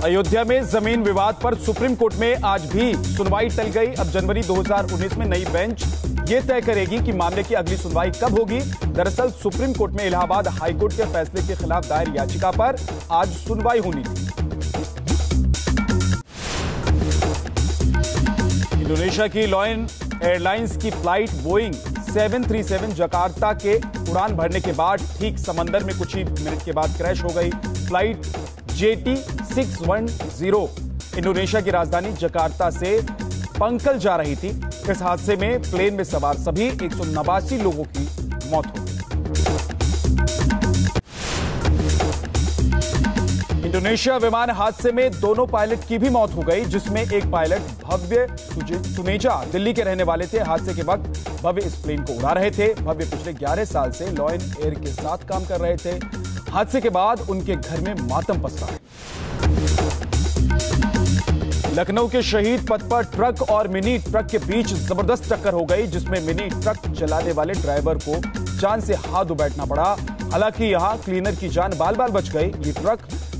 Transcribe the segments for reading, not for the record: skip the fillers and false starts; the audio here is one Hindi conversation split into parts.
अयोध्या में जमीन विवाद पर सुप्रीम कोर्ट में आज भी सुनवाई टल गई। अब जनवरी 2019 में नई बेंच ये तय करेगी कि मामले की अगली सुनवाई कब होगी। दरअसल सुप्रीम कोर्ट में इलाहाबाद हाईकोर्ट के फैसले के खिलाफ दायर याचिका पर आज सुनवाई होनी थी। इंडोनेशिया की लॉयन एयरलाइंस की फ्लाइट बोइंग 737 जकार्ता के उड़ान भरने के बाद ठीक समंदर में कुछ ही मिनट के बाद क्रैश हो गई। फ्लाइट JT610 इंडोनेशिया की राजधानी जकार्ता से पंकल जा रही थी। इस हादसे में प्लेन में सवार सभी 189 लोगों की मौत हो गई। इंडोनेशिया विमान हादसे में दोनों पायलट की भी मौत हो गई, जिसमें एक पायलट भव्य सुनेजा दिल्ली के रहने वाले थे। हादसे के वक्त भव्य इस प्लेन को उड़ा रहे थे। भव्य पिछले 11 साल से लॉयन एयर के साथ काम कर रहे थे। हादसे के बाद उनके घर में मातम पसरा है। लखनऊ के शहीद पथ पर ट्रक और मिनी ट्रक के बीच जबरदस्त टक्कर हो गई, जिसमें मिनी ट्रक चलाने वाले ड्राइवर को जान से हाथ धो बैठना पड़ा। हालांकि यहां क्लीनर की जान बाल बाल बच गई। ये ट्रक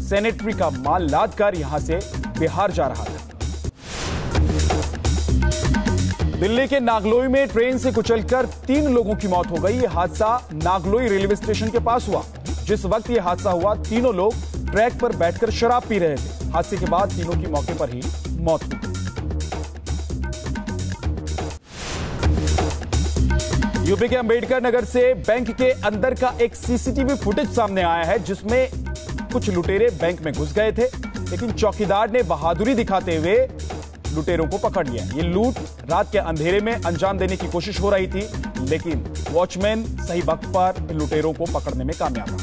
सैनिटरी का माल लाद कर यहां से बिहार जा रहा था। दिल्ली के नागलोई में ट्रेन से कुचलकर 3 लोगों की मौत हो गई। यह हादसा नागलोई रेलवे स्टेशन के पास हुआ। जिस वक्त यह हादसा हुआ, तीनों लोग ट्रैक पर बैठकर शराब पी रहे थे। हादसे के बाद तीनों की मौके पर ही मौत हो गई। यूपी के अंबेडकर नगर से बैंक के अंदर का एक सीसीटीवी फुटेज सामने आया है, जिसमें कुछ लुटेरे बैंक में घुस गए थे, लेकिन चौकीदार ने बहादुरी दिखाते हुए लुटेरों को पकड़ लिया। ये लूट रात के अंधेरे में अंजाम देने की कोशिश हो रही थी, लेकिन वॉचमैन सही वक्त पर इन लुटेरों को पकड़ने में कामयाब रहा।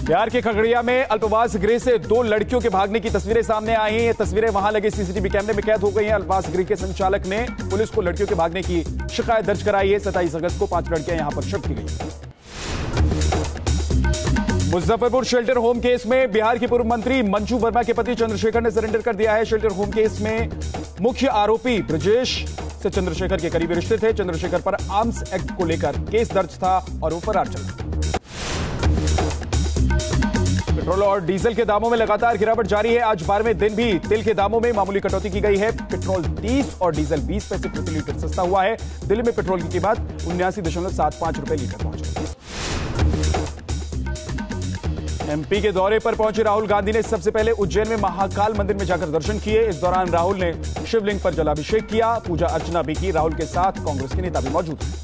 बिहार के खगड़िया में अल्पवास गृह से 2 लड़कियों के भागने की तस्वीरें सामने आई हैं। ये तस्वीरें वहां लगे सीसीटीवी कैमरे में कैद हो गई हैं। अल्पवास गृह के संचालक ने पुलिस को लड़कियों के भागने की शिकायत दर्ज कराई है। 27 अगस्त को 5 लड़कियां यहां पर शिफ्ट की गई। मुजफ्फरपुर शेल्टर होम केस में बिहार के पूर्व मंत्री मंजू वर्मा के पति चंद्रशेखर ने सरेंडर कर दिया है। शेल्टर होम केस में मुख्य आरोपी ब्रजेश से चंद्रशेखर के करीबी रिश्ते थे। चंद्रशेखर पर आर्म्स एक्ट को लेकर केस दर्ज था और वो फरार चला। पेट्रोल और डीजल के दामों में लगातार गिरावट जारी है। आज 12वें दिन भी तेल के दामों में मामूली कटौती की गई है। पेट्रोल 30 और डीजल 20 पैसे प्रति लीटर सस्ता हुआ है। दिल्ली में पेट्रोल की कीमत 79.75 रुपए लीटर पहुंच गई। एमपी के दौरे पर पहुंचे राहुल गांधी ने सबसे पहले उज्जैन में महाकाल मंदिर में जाकर दर्शन किए। इस दौरान राहुल ने शिवलिंग पर जलाभिषेक किया, पूजा अर्चना भी की। राहुल के साथ कांग्रेस के नेता भी मौजूद थे।